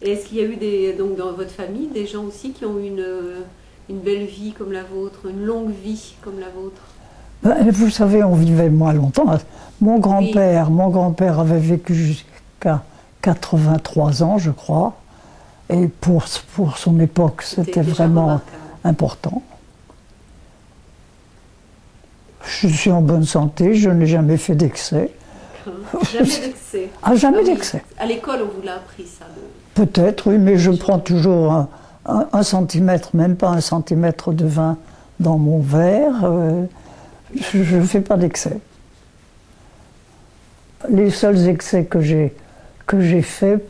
Et est-ce qu'il y a eu donc dans votre famille des gens aussi qui ont eu une belle vie comme la vôtre, une longue vie comme la vôtre? Vous savez, on vivait moins longtemps. Mon grand-père avait vécu jusqu'à 83 ans, je crois. Et pour son époque, c'était vraiment important. Je suis en bonne santé, je n'ai jamais fait d'excès. Jamais d'excès? Ah, jamais d'excès. À l'école, on vous l'a appris, ça? Peut-être, oui, mais je prends toujours un centimètre, même pas un centimètre de vin dans mon verre. Je ne fais pas d'excès. Les seuls excès que j'ai faits,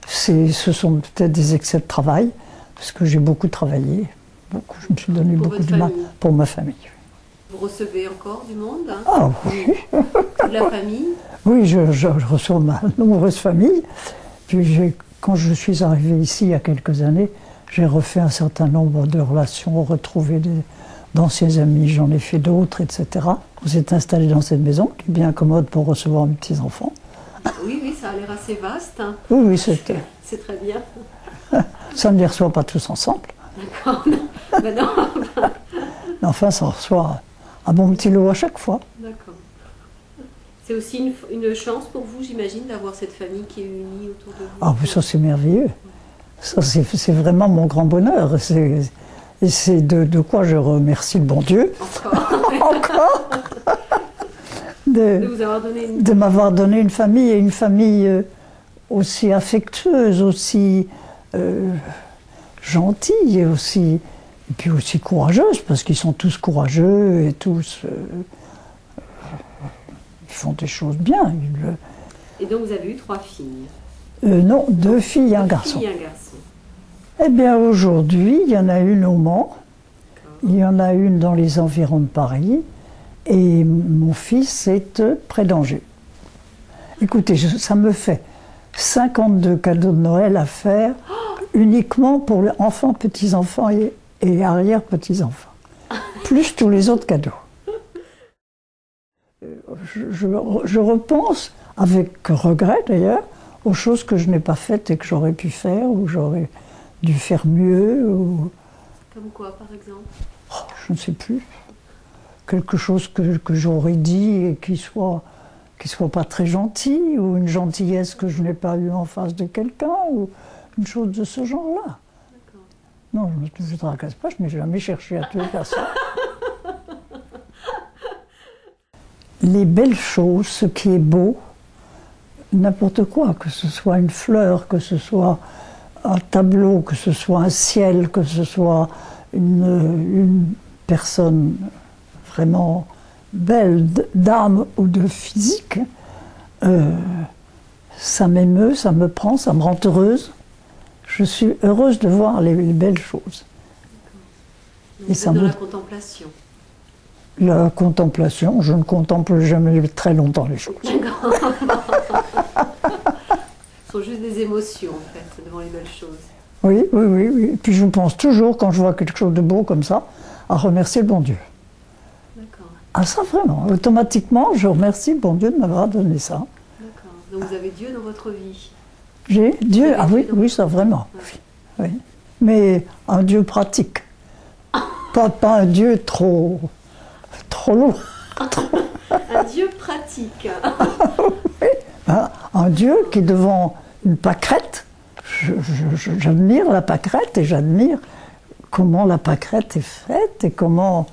ce sont peut-être des excès de travail, parce que j'ai beaucoup travaillé. Je me suis donné beaucoup de mal pour ma famille. Vous recevez encore du monde, hein? Ah oui. De la famille? Oui, je reçois ma nombreuse famille. Puis quand je suis arrivée ici il y a quelques années, j'ai refait un certain nombre de relations, retrouvé d'anciens amis, j'en ai fait d'autres, etc. On s'est installé dans cette maison qui est bien commode pour recevoir mes petits-enfants. Oui, ça a l'air assez vaste. Hein. Oui, c'était. C'est très bien. Ça ne les reçoit pas tous ensemble. D'accord. Ben non. Enfin, ça reçoit un bon petit lot à chaque fois. D'accord. C'est aussi une chance pour vous, j'imagine, d'avoir cette famille qui est unie autour de vous. Ah, mais ça, c'est merveilleux. Ça, c'est vraiment mon grand bonheur. Et c'est de quoi je remercie le bon Dieu. Encore. De m'avoir donné une famille, et une famille aussi affectueuse, aussi gentille, et puis aussi courageuse, parce qu'ils sont tous courageux et tous ils font des choses bien. Et donc vous avez eu 3 filles? Non, 2 filles et un garçon. 2 filles et un garçon. Eh bien aujourd'hui, il y en a une au Mans, il y en a une dans les environs de Paris, et mon fils est près d'Angers. Écoutez, ça me fait 52 cadeaux de Noël à faire uniquement pour les enfants, petits-enfants et arrière-petits-enfants. Plus tous les autres cadeaux. Je repense, avec regret d'ailleurs, aux choses que je n'ai pas faites et que j'aurais pu faire, ou j'aurais dû faire mieux. Comme quoi, par exemple? Je ne sais plus. Quelque chose que j'aurais dit et qui soit pas très gentil, ou une gentillesse que je n'ai pas eue en face de quelqu'un, ou une chose de ce genre-là. Non, je ne tracasse pas, je n'ai jamais cherché à tuer personne. Les belles choses, ce qui est beau, n'importe quoi, que ce soit une fleur, que ce soit un tableau, que ce soit un ciel, que ce soit une personne vraiment belle d'âme ou de physique, ça m'émeut, ça me prend, ça me rend heureuse. Je suis heureuse de voir les belles choses. Et ça dans la contemplation? La contemplation, je ne contemple jamais très longtemps les choses. D'accord. Ce sont juste des émotions, en fait, devant les belles choses. Oui. Et puis je pense toujours, quand je vois quelque chose de beau comme ça, à remercier le bon Dieu. D'accord. Ah ça vraiment, automatiquement, je remercie le bon Dieu de m'avoir donné ça. D'accord. Donc vous avez Dieu dans votre vie? J'ai Dieu, ah oui, ça vraiment. Ouais. Oui. Mais un Dieu pratique. Pas un Dieu trop lourd. Un Dieu pratique. Oui. Un Dieu qui est devant une pâquerette. J'admire la pâquerette et j'admire comment la pâquerette est faite et comment...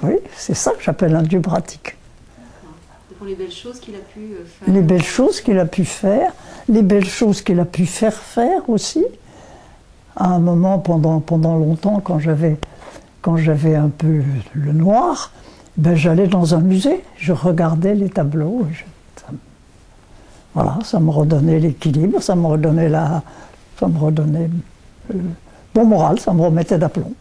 Oui, c'est ça que j'appelle un Dieu pratique. Pour les belles choses qu'il a pu faire. Les belles choses qu'il a pu faire, les belles choses qu'il a pu faire aussi. À un moment, pendant longtemps, quand j'avais un peu le noir, ben, j'allais dans un musée, je regardais les tableaux. Voilà, ça me redonnait l'équilibre, ça me redonnait bon moral, ça me remettait d'aplomb.